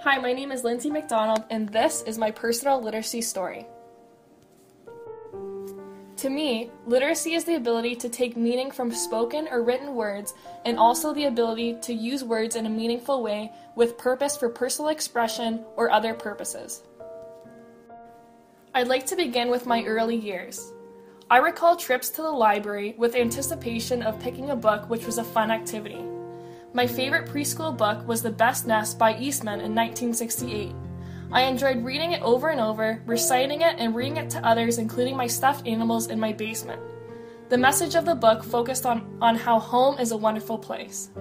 Hi, my name is Lindsay McDonald, and this is my personal literacy story. To me, literacy is the ability to take meaning from spoken or written words, and also the ability to use words in a meaningful way with purpose for personal expression or other purposes. I'd like to begin with my early years. I recall trips to the library with anticipation of picking a book, which was a fun activity. My favorite preschool book was The Best Nest by Eastman in 1968. I enjoyed reading it over and over, reciting it, and reading it to others, including my stuffed animals in my basement. The message of the book focused on how home is a wonderful place.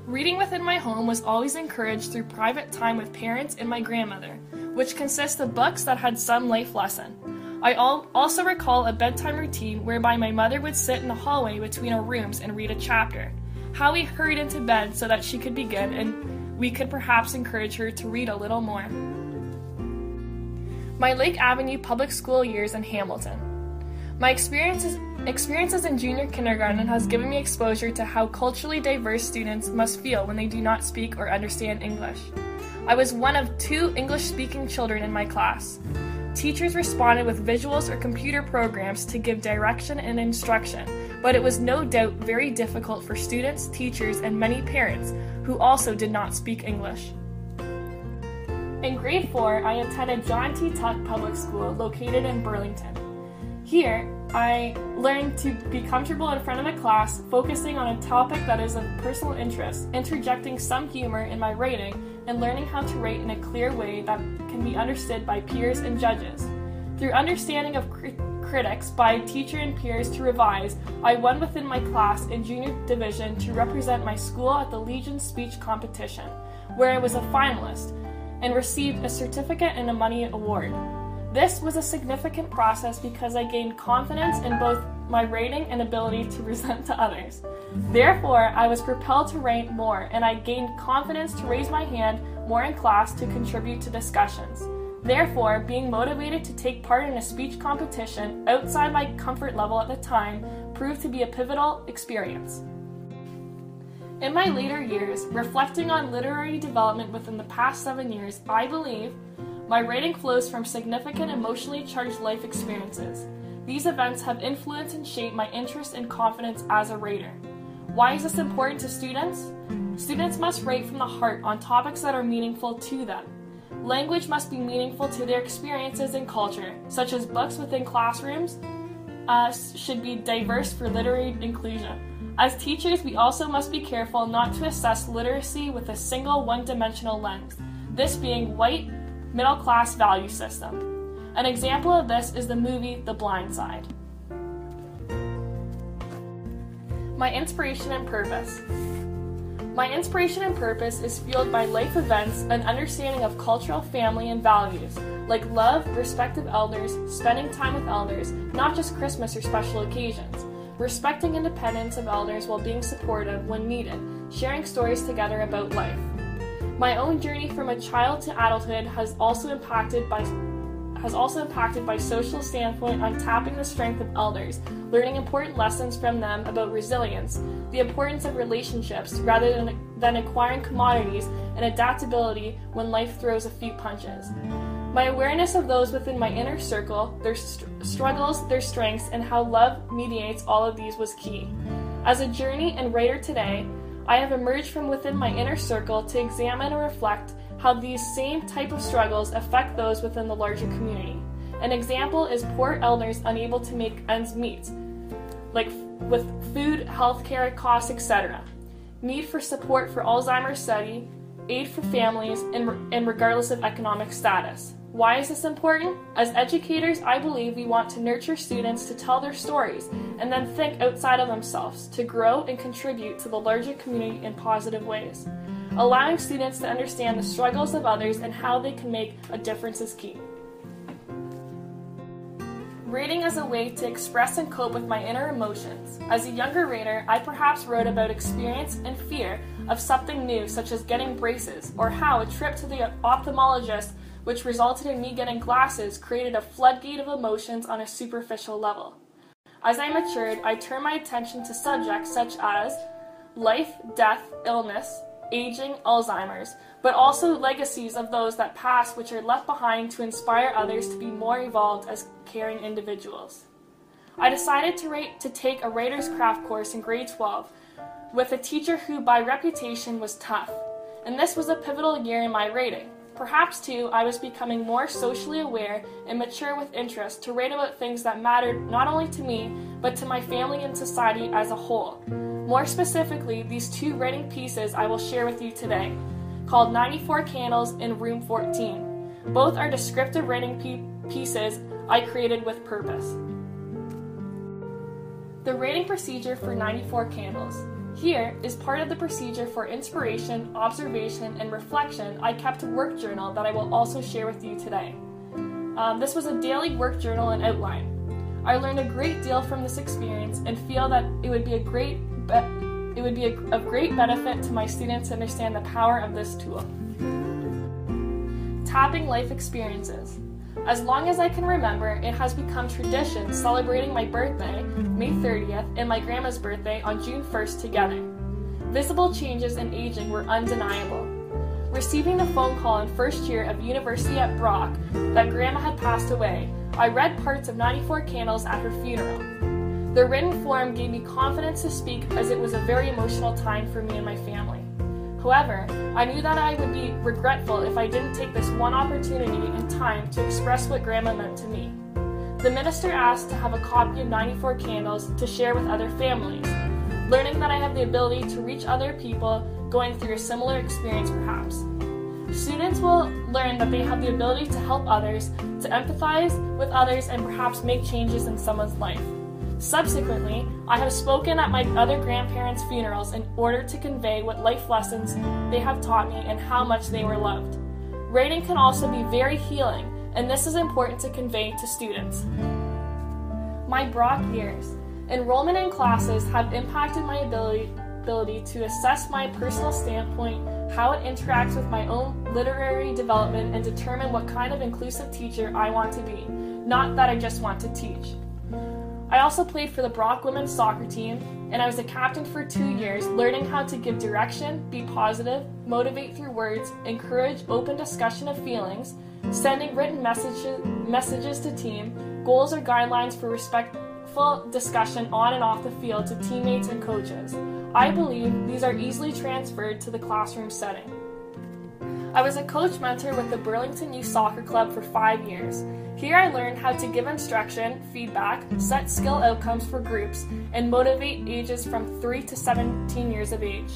Reading within my home was always encouraged through private time with parents and my grandmother, which consists of books that had some life lesson. I also recall a bedtime routine whereby my mother would sit in the hallway between our rooms and read a chapter. How we hurried into bed so that she could begin, and we could perhaps encourage her to read a little more. My Lake Avenue public school years in Hamilton. My experiences in junior kindergarten has given me exposure to how culturally diverse students must feel when they do not speak or understand English. I was one of 2 English-speaking children in my class. Teachers responded with visuals or computer programs to give direction and instruction, but it was no doubt very difficult for students, teachers, and many parents who also did not speak English. In grade 4, I attended John T. Tuck Public School located in Burlington. Here, I learned to be comfortable in front of a class, focusing on a topic that is of personal interest, interjecting some humor in my writing, and learning how to write in a clear way that can be understood by peers and judges. Through understanding of critics by teacher and peers to revise, I won within my class in junior division to represent my school at the Legion speech competition, where I was a finalist, and received a certificate and a money award. This was a significant process because I gained confidence in both my writing and ability to present to others. Therefore, I was propelled to write more, and I gained confidence to raise my hand more in class to contribute to discussions. Therefore, being motivated to take part in a speech competition outside my comfort level at the time proved to be a pivotal experience. In my later years, reflecting on literary development within the past 7 years, I believe my writing flows from significant emotionally charged life experiences. These events have influenced and shaped my interest and confidence as a writer. Why is this important to students? Students must write from the heart on topics that are meaningful to them. Language must be meaningful to their experiences and culture, such as books within classrooms should be diverse for literary inclusion. As teachers, we also must be careful not to assess literacy with a single one-dimensional lens, this being white, middle-class value system. An example of this is the movie The Blind Side. My inspiration and purpose. My inspiration and purpose is fueled by life events and understanding of cultural family and values, like love, respect of elders, spending time with elders, not just Christmas or special occasions, respecting independence of elders while being supportive when needed, sharing stories together about life. My own journey from a child to adulthood has also impacted by social standpoint on tapping the strength of elders, learning important lessons from them about resilience, the importance of relationships rather than acquiring commodities, and adaptability when life throws a few punches. My awareness of those within my inner circle, their struggles, their strengths, and how love mediates all of these was key. As a journey and writer today, I have emerged from within my inner circle to examine and reflect how these same type of struggles affect those within the larger community. An example is poor elders unable to make ends meet, like with food, healthcare costs, etc. Need for support for Alzheimer's study, aid for families, and regardless of economic status. Why is this important? As educators, I believe we want to nurture students to tell their stories and then think outside of themselves to grow and contribute to the larger community in positive ways. Allowing students to understand the struggles of others and how they can make a difference is key. Reading as a way to express and cope with my inner emotions. As a younger reader, I perhaps wrote about experience and fear of something new, such as getting braces, or how a trip to the ophthalmologist, which resulted in me getting glasses, created a floodgate of emotions on a superficial level. As I matured, I turned my attention to subjects such as life, death, illness, aging, Alzheimer's, but also legacies of those that pass which are left behind to inspire others to be more evolved as caring individuals. I decided to take a writer's craft course in grade 12 with a teacher who by reputation was tough, and this was a pivotal year in my writing. Perhaps too, I was becoming more socially aware and mature with interest to write about things that mattered not only to me, but to my family and society as a whole. More specifically, these two writing pieces I will share with you today, called 94 Candles in Room 14. Both are descriptive writing pieces I created with purpose. The writing procedure for 94 Candles. Here is part of the procedure for inspiration, observation, and reflection. I kept a work journal that I will also share with you today. This was a daily work journal and outline. I learned a great deal from this experience and feel that it would be of great benefit to my students to understand the power of this tool. Tapping life experiences. As long as I can remember, it has become tradition celebrating my birthday, May 30th, and my grandma's birthday on June 1st together. Visible changes in aging were undeniable. Receiving the phone call in first year of university at Brock that grandma had passed away, I read parts of 94 Candles at her funeral. The written form gave me confidence to speak as it was a very emotional time for me and my family. However, I knew that I would be regretful if I didn't take this one opportunity and time to express what grandma meant to me. The minister asked to have a copy of 94 Candles to share with other families, learning that I have the ability to reach other people going through a similar experience perhaps. Students will learn that they have the ability to help others, to empathize with others, and perhaps make changes in someone's life. Subsequently, I have spoken at my other grandparents' funerals in order to convey what life lessons they have taught me and how much they were loved. Writing can also be very healing, and this is important to convey to students. My Brock years. Enrollment in classes have impacted my ability to assess my personal standpoint, how it interacts with my own literary development, and determine what kind of inclusive teacher I want to be, not that I just want to teach. I also played for the Brock women's soccer team, and I was a captain for 2 years, learning how to give direction, be positive, motivate through words, encourage open discussion of feelings, sending written messages to team, goals or guidelines for respectful discussion on and off the field to teammates and coaches. I believe these are easily transferred to the classroom setting. I was a coach mentor with the Burlington Youth Soccer Club for 5 years. Here I learned how to give instruction, feedback, set skill outcomes for groups, and motivate ages from 3 to 17 years of age.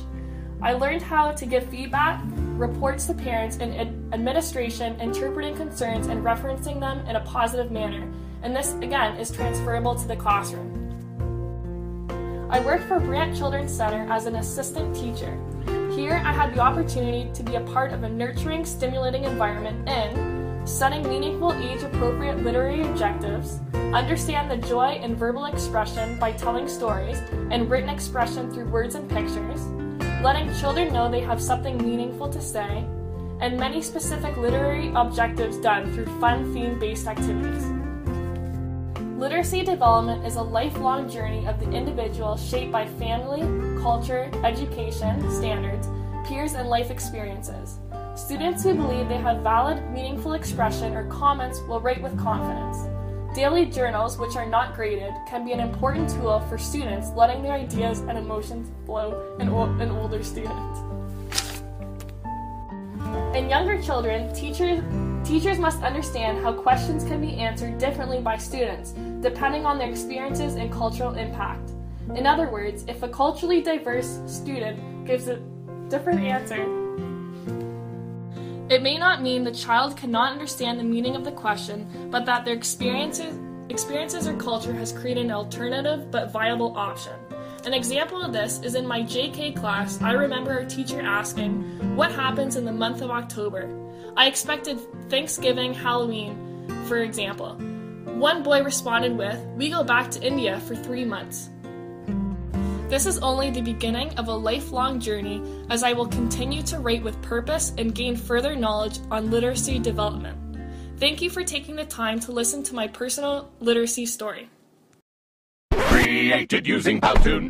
I learned how to give feedback, reports to parents, and administration, interpreting concerns and referencing them in a positive manner, and this again is transferable to the classroom. I worked for Brant Children's Center as an assistant teacher. Here I had the opportunity to be a part of a nurturing, stimulating environment in setting meaningful age-appropriate literary objectives, understand the joy in verbal expression by telling stories and written expression through words and pictures, letting children know they have something meaningful to say, and many specific literary objectives done through fun theme-based activities. Literacy development is a lifelong journey of the individual shaped by family, culture, education, standards, peers, and life experiences. Students who believe they have valid, meaningful expression or comments will write with confidence. Daily journals, which are not graded, can be an important tool for students letting their ideas and emotions flow in older students. In younger children, teachers must understand how questions can be answered differently by students, depending on their experiences and cultural impact. In other words, if a culturally diverse student gives a different answer, it may not mean the child cannot understand the meaning of the question, but that their experiences or culture has created an alternative but viable option. An example of this is in my JK class. I remember our teacher asking, "What happens in the month of October?" I expected Thanksgiving, Halloween, for example. One boy responded with, "We go back to India for 3 months." This is only the beginning of a lifelong journey, as I will continue to write with purpose and gain further knowledge on literacy development. Thank you for taking the time to listen to my personal literacy story. Created using Powtoon.